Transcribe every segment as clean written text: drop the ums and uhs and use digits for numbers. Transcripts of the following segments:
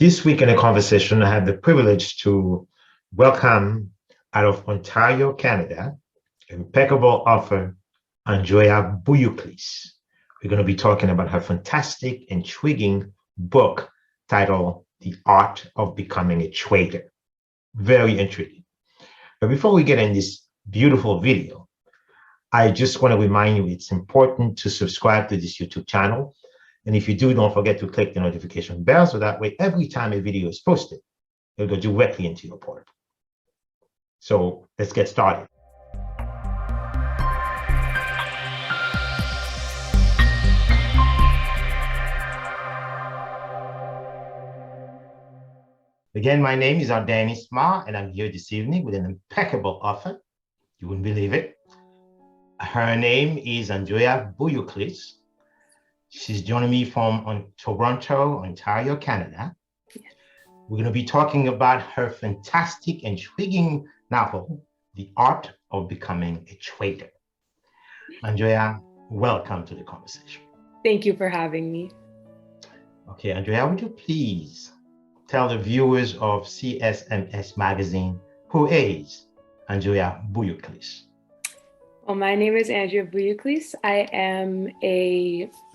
This week in a conversation, I have the privilege to welcome out of Ontario, Canada, impeccable author, Andrea Bougiouklis. We're going to be talking about her fantastic, intriguing book titled The Art of Becoming a Traitor. Very intriguing. But before we get in this beautiful video, I just want to remind you it's important to subscribe to this YouTube channel. And if you do, don't forget to click the notification bell so that way every time a video is posted, it'll go directly into your portal. So let's get started. Again, my name is Ardain Isma, and I'm here this evening with an impeccable author. You wouldn't believe it. Her name is Andrea Bougiouklis. She's joining me from Toronto, Ontario, Canada. We're going to be talking about her fantastic, intriguing novel, The Art of Becoming a Traitor. Andrea, welcome to the conversation. Thank you for having me. Okay, Andrea, would you please tell the viewers of CSMS Magazine who is Andrea Bougiouklis? Well, my name is Andrea Bougiouklis. I am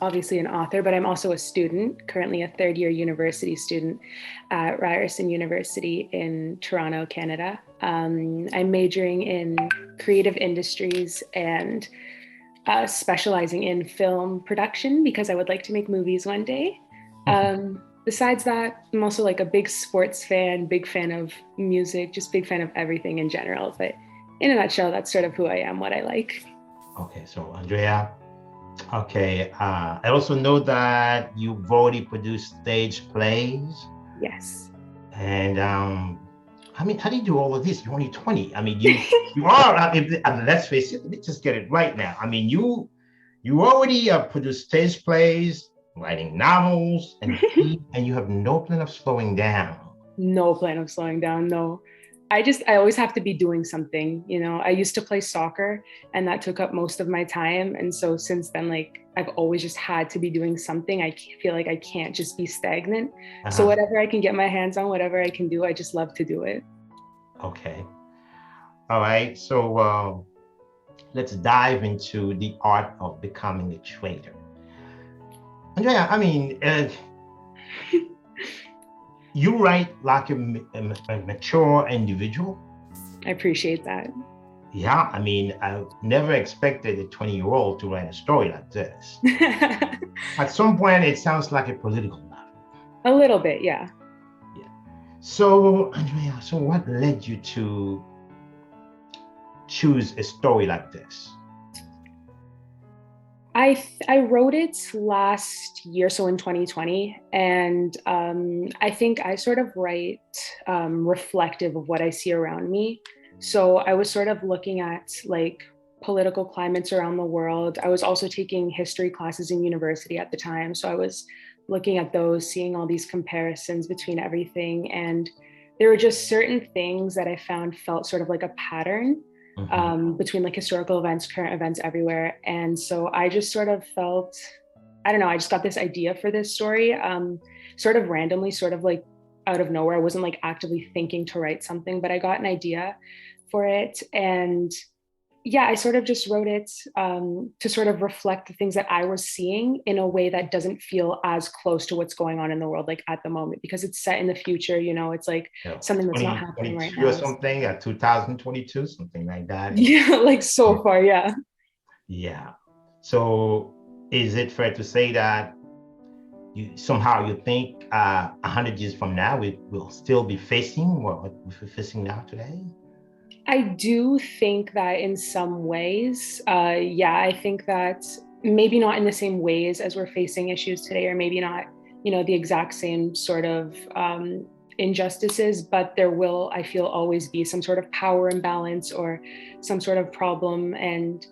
obviously an author, but I'm also a student, currently a third-year university student at Ryerson University in Toronto, Canada. I'm majoring in creative industries and specializing in film production because I would like to make movies one day. Besides that, I'm also like a big sports fan, big fan of music, just big fan of everything in general. But in a nutshell, that's sort of who I am, what I like. Okay, so Andrea, I also know that you've already produced stage plays. Yes. And how do you do all of this? You're only 20. I mean, you are, let's face it, let's just get it right now. I mean, you already produced stage plays, writing novels, and you have no plan of slowing down. No plan of slowing down, no. I always have to be doing something, you know. I used to play soccer and that took up most of my time. And so since then, like, I've always just had to be doing something. I feel like I can't just be stagnant. So whatever I can get my hands on, whatever I can do, I just love to do it. Okay. All right. So let's dive into the art of becoming a traitor. Andrea, I mean, you write like a mature individual. I appreciate that. Yeah, I mean, I never expected a 20-year-old to write a story like this. At some point, it sounds like a political novel. A little bit, yeah. Yeah. So, Andrea, what led you to choose a story like this? I wrote it last year, so in 2020, and I think I sort of write reflective of what I see around me. So I was sort of looking at like political climates around the world. I was also taking history classes in university at the time. So I was looking at those, seeing all these comparisons between everything. And there were just certain things that I found felt sort of like a pattern between like historical events, current events everywhere. And so I just sort of felt, I don't know, I just got this idea for this story sort of randomly, sort of like out of nowhere. I wasn't like actively thinking to write something, but I got an idea for it. And yeah, I sort of just wrote it to sort of reflect the things that I was seeing in a way that doesn't feel as close to what's going on in the world, like at the moment, because it's set in the future, you know, it's like something that's not happening right now. Or something at 2022, something like that. Yeah, like so far, yeah. Yeah. So is it fair to say that you think 100 years from now, we will still be facing what we're facing now today? I do think that in some ways, I think that maybe not in the same ways as we're facing issues today, or maybe not, you know, the exact same sort of injustices, but there will, I feel, always be some sort of power imbalance or some sort of problem. And,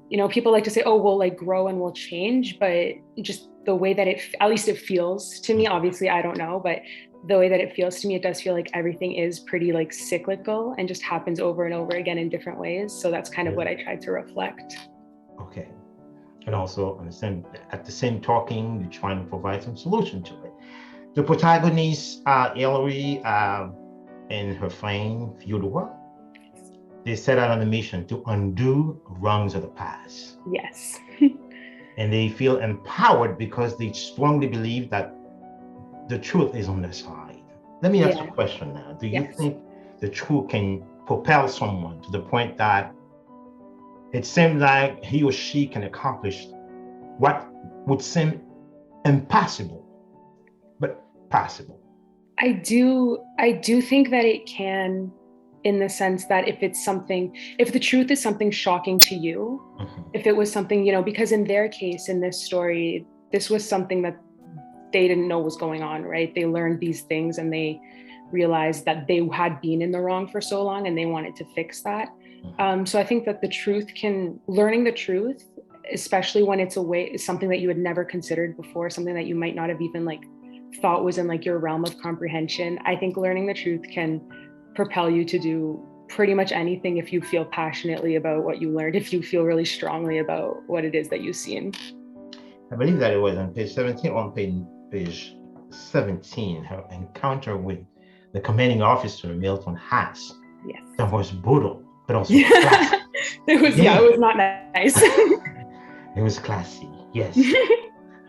you know, people like to say, oh, we'll like grow and we'll change, but just the way that at least it feels to me, obviously, I don't know, but the way that it feels to me, it does feel like everything is pretty like cyclical and just happens over and over again in different ways. So that's kind of what I tried to reflect. Okay. And also understand at the same talking, you're trying to provide some solution to it. The protagonist, Eleri, and her friend, Fyodor, they set out on a mission to undo wrongs of the past. Yes. And they feel empowered because they strongly believe that the truth is on their side. Let me ask you a question now. Do you think the truth can propel someone to the point that it seems like he or she can accomplish what would seem impossible, but possible? I do think that it can, in the sense that if the truth is something shocking to you, if it was something, because in their case, in this story, this was something that they didn't know was going on, right? They learned these things and they realized that they had been in the wrong for so long and they wanted to fix that. So I think that learning the truth, especially when it's something that you had never considered before, something that you might not have even thought was in your realm of comprehension. I think learning the truth can propel you to do pretty much anything if you feel passionately about what you learned, if you feel really strongly about what it is that you've seen. I believe that it was on page 17, page 17, her encounter with the commanding officer, Milton Haas. Yes. That was brutal, but also classy. It was not nice. It was classy, yes.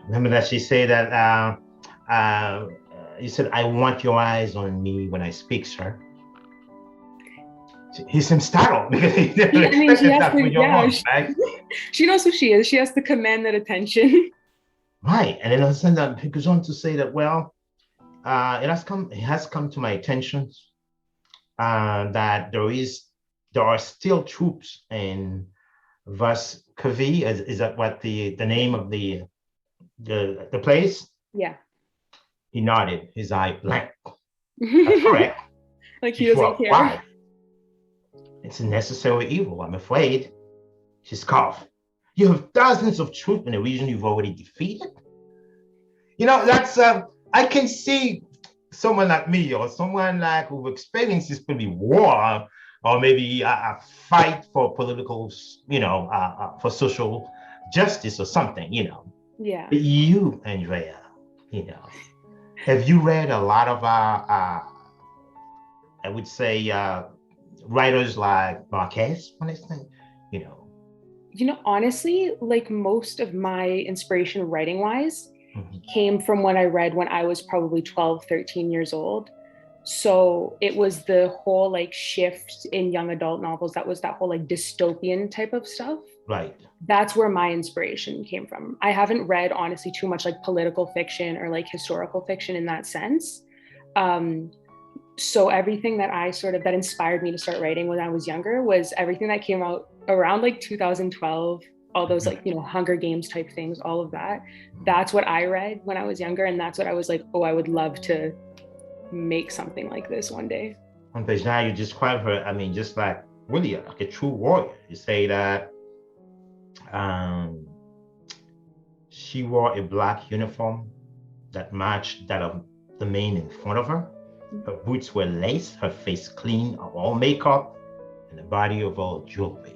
Remember that she said that, you said, "I want your eyes on me when I speak, sir." He seems startled because he never expected that from your mom, right? She knows who she is. She has to command that attention. Right, and then all of a sudden he goes on to say that, well, it has come to my attention that there are still troops in Vaskavi. Is that what the name of the place? Yeah. He nodded, his eye blank. That's correct. He doesn't care. Why? It's a necessary evil, I'm afraid. She scoffed. You have thousands of troops in a region you've already defeated. That's I can see someone like me or someone who experiences maybe war or maybe a fight for political, for social justice or something, Yeah. But you, Andrea, have you read a lot of, I would say, writers like Marquez, for instance, honestly, most of my inspiration writing wise came from what I read when I was probably 12, 13 years old. So it was the whole shift in young adult novels. That was that whole dystopian type of stuff. Right. That's where my inspiration came from. I haven't read honestly too much political fiction or historical fiction in that sense. So everything that that inspired me to start writing when I was younger was everything that came out around 2012, all those Hunger Games type things, all of that. That's what I read when I was younger. And that's what I was I would love to make something like this one day. On page 9, you describe her, just really like a true warrior. You say that she wore a black uniform that matched that of the man in front of her. Her boots were laced, her face clean of all makeup, and the body of all jewelry.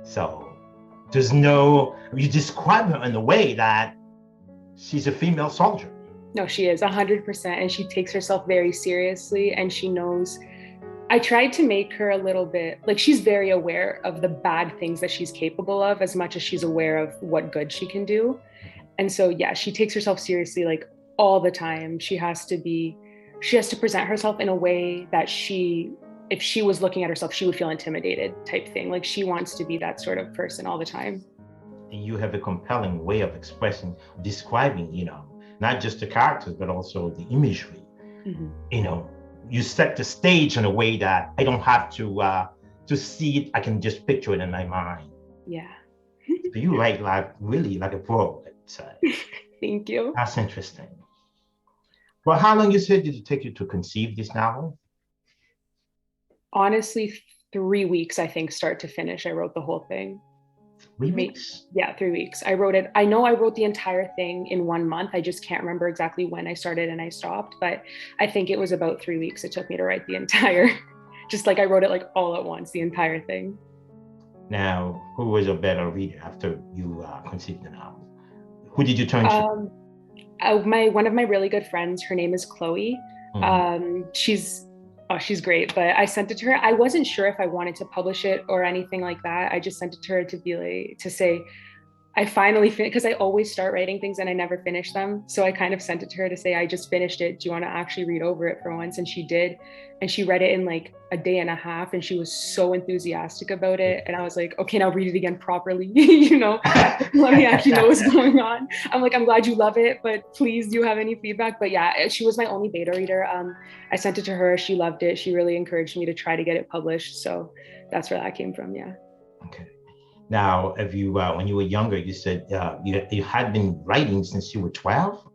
So you describe her in a way that she's a female soldier. No, she is 100%. And she takes herself very seriously. And she knows, I tried to make her a little bit, she's very aware of the bad things that she's capable of as much as she's aware of what good she can do. And so, yeah, she takes herself seriously, all the time. She has to present herself in a way that if she was looking at herself, she would feel intimidated type thing. She wants to be that sort of person all the time. And you have a compelling way of describing, not just the characters, but also the imagery. You set the stage in a way that I don't have to see it. I can just picture it in my mind. Yeah. So you write really like a pro. Thank you. That's interesting. Well, how long did it take you to conceive this novel? Honestly, 3 weeks, I think, start to finish. I wrote the whole thing. 3 weeks? Yeah, 3 weeks. I wrote it. I know I wrote the entire thing in 1 month. I just can't remember exactly when I started and I stopped, but I think it was about 3 weeks it took me to write the entire, just I wrote it all at once, the entire thing. Now, who was a better reader after you conceived the novel? Who did you turn to? One of my really good friends, her name is Chloe. She's great, but I sent it to her. I wasn't sure if I wanted to publish it or anything like that. I just sent it to her to be like, to say, I finally finished, because I always start writing things and I never finish them. So I kind of sent it to her to say, I just finished it. Do you want to actually read over it for once? And she did. And she read it in like a day and a half. And she was so enthusiastic about it. And I was like, okay, now read it again properly. Let me actually know what's going on. I'm like, I'm glad you love it, but please, do you have any feedback? But yeah, she was my only beta reader. I sent it to her. She loved it. She really encouraged me to try to get it published. So that's where that came from. Yeah. Okay. Now, if you when you were younger, you said you had been writing since you were 12.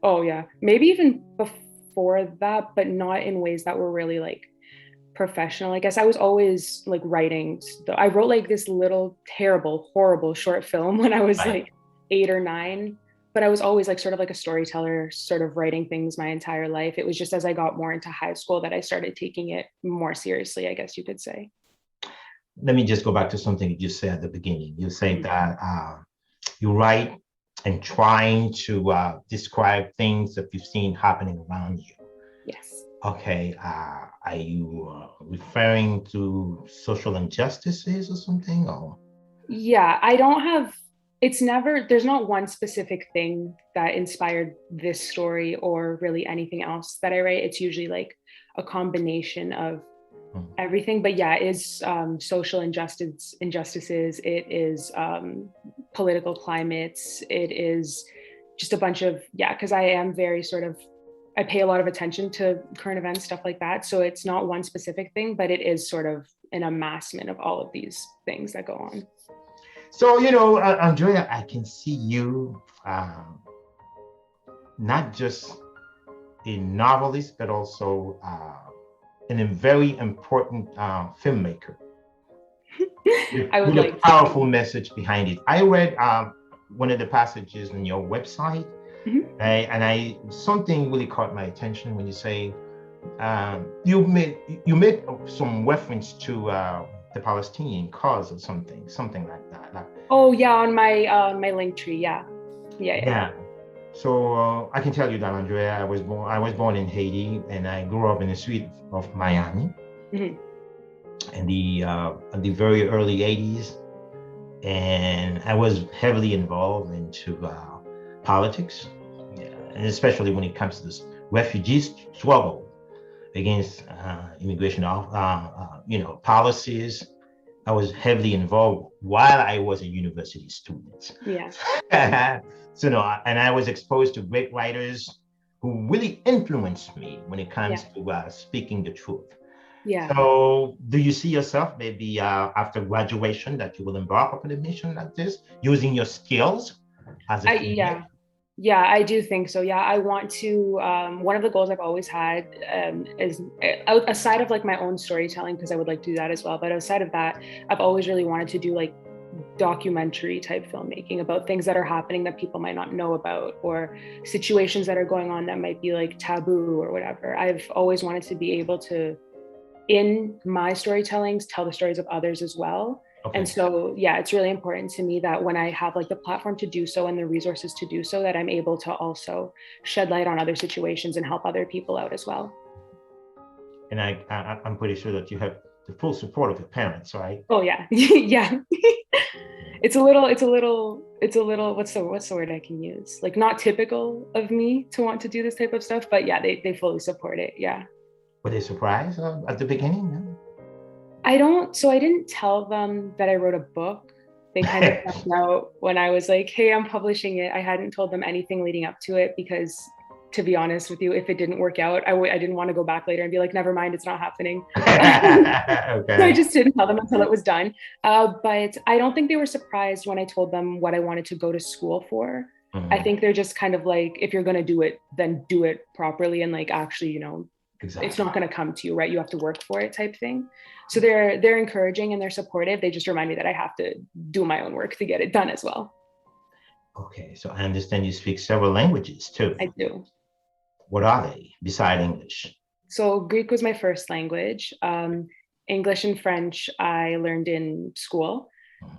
Oh yeah, maybe even before that, but not in ways that were really like professional. I guess I was always like writing. I wrote like this little terrible, horrible short film when I was like 8 or 9. But I was always like sort of like a storyteller, sort of writing things my entire life. It was just as I got more into high school that I started taking it more seriously, I guess you could say. Let me just go back to something you just said at the beginning. You said that you write and trying to describe things that you've seen happening around you. Yes. Okay. Are you referring to social injustices or something? Or? Yeah, there's not one specific thing that inspired this story or really anything else that I write. It's usually like a combination of everything, but yeah, it is social injustices, it is political climates, it is just a bunch of, because I am very I pay a lot of attention to current events, stuff like that. So it's not one specific thing, but it is sort of an amassment of all of these things that go on. So, Andrea, I can see you not just a novelist, but also and a very important filmmaker with a powerful message behind it. I read one of the passages on your website, and something really caught my attention when you say you made some reference to the Palestinian cause or something like that. Oh yeah, on my link tree, yeah. So I can tell you that, Andrea, I was born in Haiti, and I grew up in the street of Miami in the very early 80s, and I was heavily involved into politics, and especially when it comes to this refugees struggle against immigration policies. I was heavily involved while I was a university student. Yeah. So, and I was exposed to great writers who really influenced me when it comes to speaking the truth. Yeah. So, do you see yourself maybe after graduation that you will embark upon a mission like this, using your skills as a filmmaker? Yeah, I do think so. Yeah, I want to, one of the goals I've always had is, aside of like my own storytelling, because I would like to do that as well, but outside of that, I've always really wanted to do like documentary type filmmaking about things that are happening that people might not know about, or situations that are going on that might be like taboo or whatever. I've always wanted to be able to, in my storytellings, tell the stories of others as well. Okay. And so, yeah, it's really important to me that when I have like the platform to do so and the resources to do so, that I'm able to also shed light on other situations and help other people out as well. And I'm pretty sure that you have the full support of your parents, right? Oh yeah, yeah. It's a little. What's the word I can use? Like not typical of me to want to do this type of stuff, but yeah, they fully support it. Yeah. Were they surprised at the beginning? No? I didn't tell them that I wrote a book. They kind of found out when I was like, hey, I'm publishing it. I hadn't told them anything leading up to it because, to be honest with you, if it didn't work out, I didn't want to go back later and be like, never mind, it's not happening. Okay. So I just didn't tell them until it was done. But I don't think they were surprised when I told them what I wanted to go to school for. Mm-hmm. I think they're just kind of like, if you're going to do it, then do it properly. And like, actually, Exactly. It's not going to come to you, right? You have to work for it type thing. So they're encouraging and they're supportive. They just remind me that I have to do my own work to get it done as well. Okay, so I understand you speak several languages too. I do. What are they beside English? So Greek was my first language. English and French I learned in school.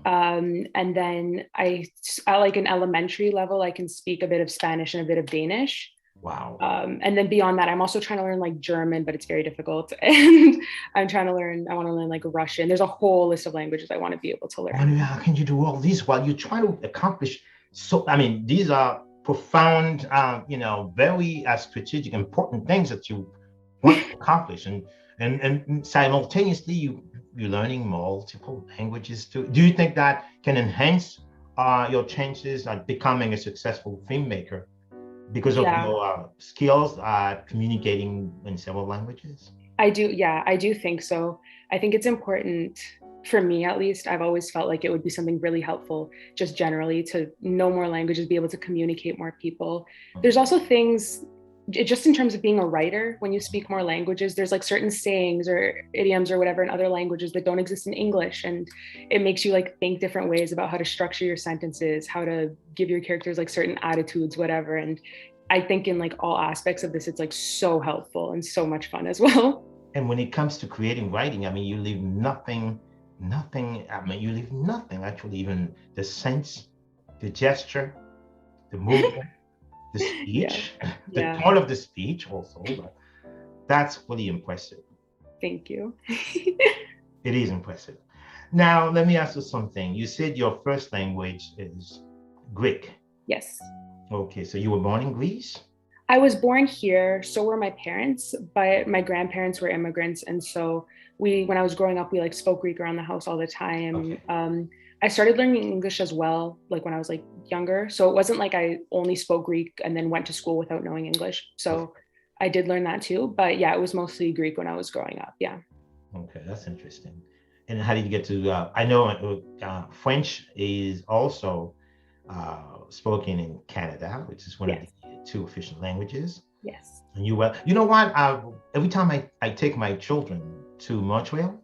And then at like an elementary level, I can speak a bit of Spanish and a bit of Danish. Wow. And then beyond that, I'm also trying to learn like German, but it's very difficult. And I want to learn like Russian. There's a whole list of languages I want to be able to learn. And how can you do all this while you're trying to accomplish? So, I mean, these are profound, very strategic, important things that you want to accomplish. And simultaneously, you're learning multiple languages too. Do you think that can enhance your chances at becoming a successful filmmaker because of your skills at communicating in several languages? I do. Yeah, I do think so. I think it's important for me, at least. I've always felt like it would be something really helpful just generally to know more languages, be able to communicate more people. There's also things just in terms of being a writer, when you speak more languages, there's like certain sayings or idioms or whatever in other languages that don't exist in English. And it makes you like think different ways about how to structure your sentences, how to give your characters like certain attitudes, whatever. And I think in like all aspects of this, it's like so helpful and so much fun as well. And when it comes to creating writing, I mean, you leave nothing, you leave nothing, actually, even the sense, the gesture, the movement, the speech, the tone of the speech also. That's really impressive. Thank you. It is impressive. Now, let me ask you something. You said your first language is Greek. Yes. Okay, so you were born in Greece? I was born here, so were my parents, but my grandparents were immigrants. And so when I was growing up, we like spoke Greek around the house all the time. Okay. I started learning English as well, like when I was like younger. So it wasn't like I only spoke Greek and then went to school without knowing English. So I did learn that too. But yeah, it was mostly Greek when I was growing up. Yeah. Okay, that's interesting. And how did you get to, I know French is also spoken in Canada, which is one of the two official languages. Yes. And you know what? Every time I take my children to Montreal,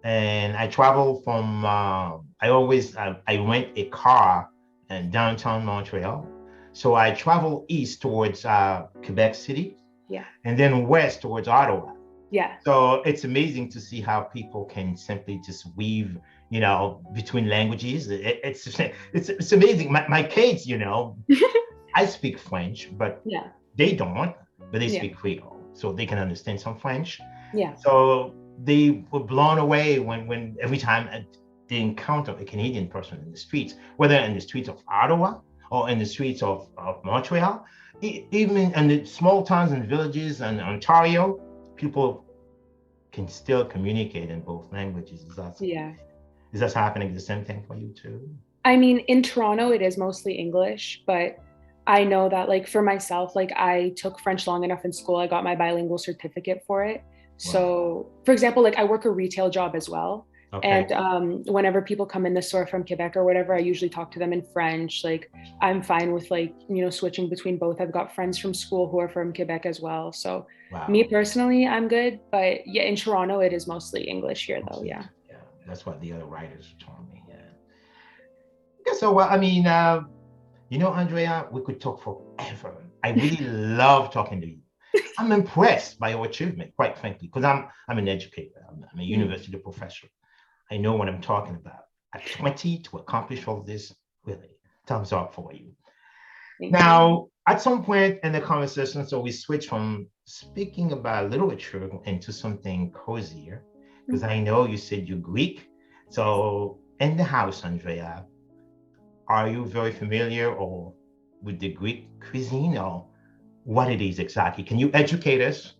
and I travel from, I rent a car in downtown Montreal. So I travel east towards Quebec City, and then west towards Ottawa. Yeah. So it's amazing to see how people can simply just weave, between languages. It's amazing. My kids, I speak French, but they don't, but they speak Creole, so they can understand some French. Yeah. So they were blown away when every time they encounter a Canadian person in the streets, whether in the streets of Ottawa or in the streets of Montreal, even in the small towns and villages in Ontario, people can still communicate in both languages. Is that happening the same thing for you too? I mean, in Toronto, it is mostly English, but I know that like for myself, like I took French long enough in school, I got my bilingual certificate for it. So for example, like I work a retail job as well. Okay. And whenever people come in the store from Quebec or whatever, I usually talk to them in French. Like I'm fine with like, switching between both. I've got friends from school who are from Quebec as well. So me personally, I'm good. But yeah, in Toronto, it is mostly English here though. Yeah. Yeah, that's what the other writers told me. Yeah. So, I mean, Andrea, we could talk forever. I really love talking to you. I'm impressed by your achievement, quite frankly, because I'm an educator. I'm a university professor. I know what I'm talking about. At 20, to accomplish all this, really, thumbs up for you. Now, at some point in the conversation, so we switch from speaking about literature into something cozier, because I know you said you're Greek. So in the house, Andrea, are you very familiar with the Greek cuisine or what it is exactly? Can you educate us?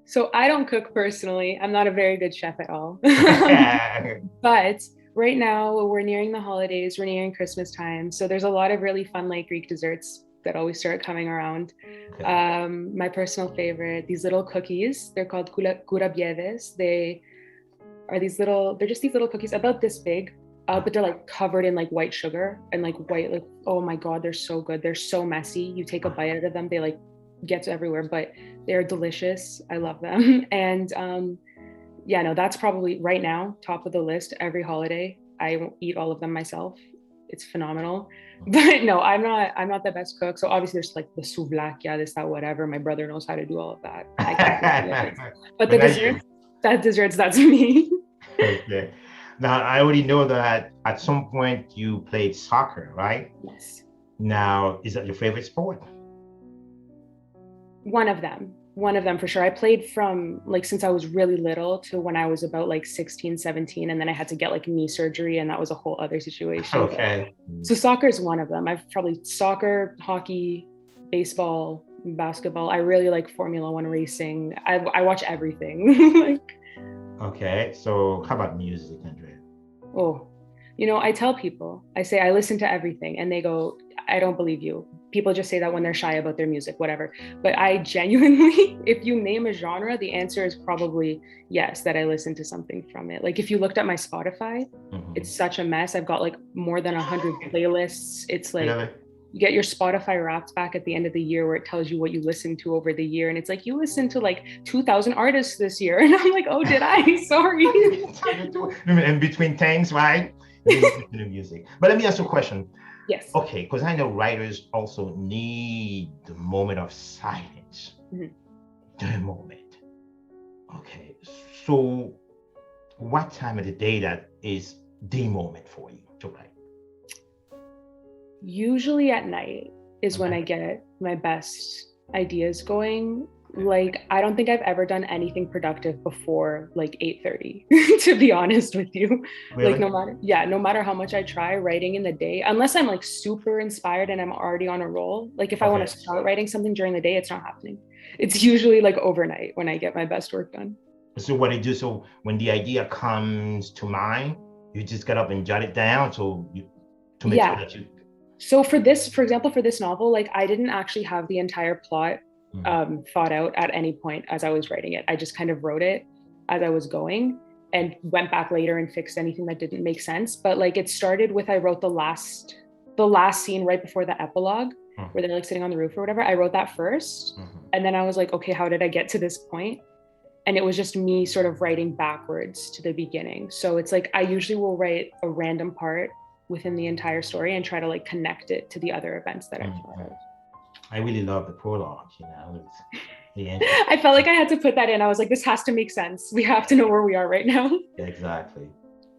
So I don't cook personally. I'm not a very good chef at all. But right now we're nearing the holidays, we're nearing Christmas time. So there's a lot of really fun like Greek desserts that always start coming around. Okay. My personal favorite, these little cookies, they're called kourabieves. They're just these little cookies about this big. But they're like covered in like white sugar and like white, like, oh my God, they're so good. They're so messy. You take a bite out of them, they like get to everywhere, but they're delicious. I love them. And that's probably right now, top of the list. Every holiday, I eat all of them myself. It's phenomenal. But no, I'm not the best cook. So obviously there's like the souvlakia, this, that, whatever. My brother knows how to do all of that. I can't do it. But the desserts, that's me. Okay. Now, I already know that at some point you played soccer, right? Yes. Now, is that your favorite sport? One of them for sure. I played from like since I was really little to when I was about like 16, 17, and then I had to get like knee surgery, and that was a whole other situation. But Okay. so soccer is one of them. I've probably soccer, hockey, baseball, basketball. I really like Formula One racing. I watch everything. Like, Okay. So how about music, Andrea? oh, I tell people, I say I listen to everything, and they go, I don't believe you. People just say that when they're shy about their music, whatever. But I genuinely, if you name a genre, the answer is probably yes, that I listen to something from it. Like if you looked at my Spotify, it's Mhm. such a mess. I've got like more than 100 playlists. It's like Really? you get your Spotify Wrapped back at the end of the year where it tells you what you listened to over the year. And it's like, you listened to like 2,000 artists this year. And I'm like, oh, did I? Sorry. In between things, right? You listen to the music. But let me ask you a question. Yes. Okay, because I know writers also need the moment of silence. Mhm. The moment. Okay. So what time of the day that is the moment for you to write? Usually at night is when Okay. I get my best ideas going. Like I don't think I've ever done anything productive before like 8:30, to be honest with you. Like Really? no matter how much I try writing in the day, unless I'm like super inspired and I'm already on a roll. Like if I want Okay. to start writing something during the day, it's not happening. It's usually like overnight when I get my best work done. So what do you do? So when the idea comes to mind, you just get up and jot it down to make sure Yeah. that you. So for example, for this novel, like I didn't actually have the entire plot Mhm. thought out at any point as I was writing it. I just kind of wrote it as I was going and went back later and fixed anything that didn't make sense. But like it started with I wrote the last scene right before the epilogue where Mhm. they're like sitting on the roof or whatever. I wrote that first. Mhm. And then I was like, okay, how did I get to this point? And it was just me sort of writing backwards to the beginning. So it's like I usually will write a random part within the entire story and try to like connect it to the other events that I've thought Mhm. of. I really love the prologue, it's the intro. I felt like I had to put that in. I was like, this has to make sense. We have to know where we are right now. Exactly.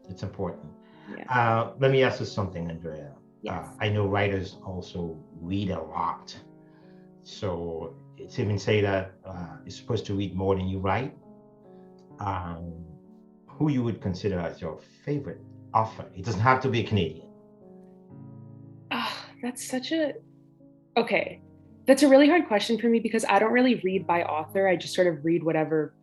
It's important. Yeah. Let me ask you something, Andrea. Yes. I know writers also read a lot. So it's even say that you're supposed to read more than you write. Um, who you would consider as your favorite author? It doesn't have to be a Canadian. Oh, that's such a okay. That's a really hard question for me because I don't really read by author. I just sort of read whatever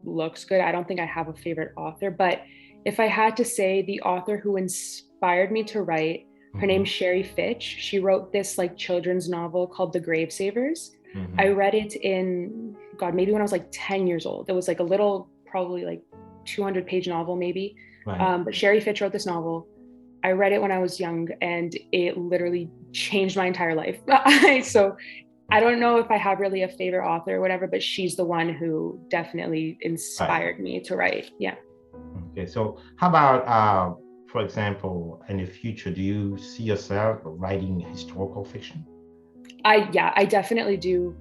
looks good. I don't think I have a favorite author, but if I had to say the author who inspired me to write, her Mhm. name's Sherry Fitch. She wrote this like children's novel called The Grave Savers. I Mhm. read it in God, maybe when I was like 10 years old. It was like a little, probably like 200-page novel, maybe. Right. But Sherry Fitch wrote this novel. I read it when I was young and it literally changed my entire life. So I don't know if I have really a favorite author or whatever, but she's the one who definitely Right. inspired me to write. Yeah. Okay. So how about, for example, in the future, do you see yourself writing historical fiction? I definitely do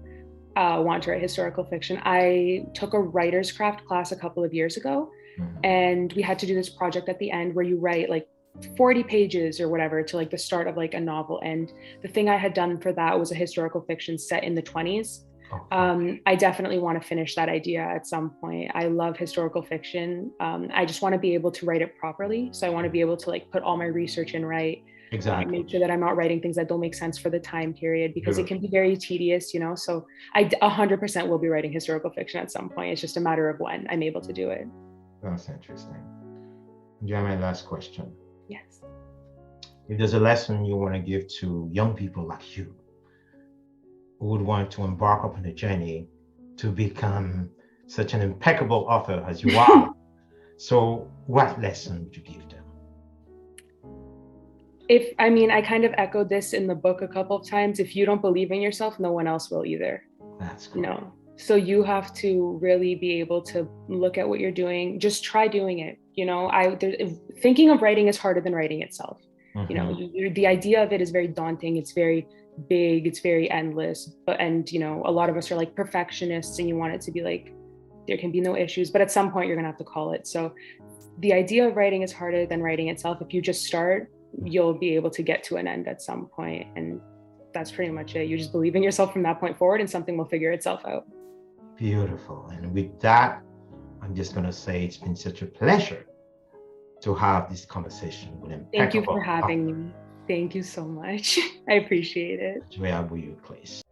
want to write historical fiction. I took a writer's craft class a couple of years ago, Mhm. and we had to do this project at the end where you write like 40 pages or whatever to like the start of like a novel. And the thing I had done for that was a historical fiction set in the 20s. Okay. I definitely want to finish that idea at some point. I love historical fiction. I just want to be able to write it properly. So I want to be able to like put all my research in right, Exactly. make sure that I'm not writing things that don't make sense for the time period because it can Beautiful. be very tedious. So I 100% will be writing historical fiction at some point. It's just a matter of when I'm able to do it. That's interesting. Yeah, my last question. Yes. If there's a lesson you want to give to young people like you who would want to embark upon a journey to become such an impeccable author as you are, so what lesson would you give them? If I mean, I kind of echoed this in the book a couple of times. If you don't believe in yourself, no one else will either. That's great. No. So you have to really be able to look at what you're doing. Just try doing it. Thinking of writing is harder than writing itself. Mm-hmm. The idea of it is very daunting. It's very big. It's very endless. But a lot of us are like perfectionists, and you want it to be like there can be no issues. But at some point, you're gonna have to call it. So the idea of writing is harder than writing itself. If you just start, you'll be able to get to an end at some point, and that's pretty much it. You just believe in yourself from that point forward, and something will figure itself out. Beautiful. And with that, I'm just going to say it's been such a pleasure to have this conversation with impeccable. Thank you for having me. Thank you so much. I appreciate it. Andrea Bougiouklis.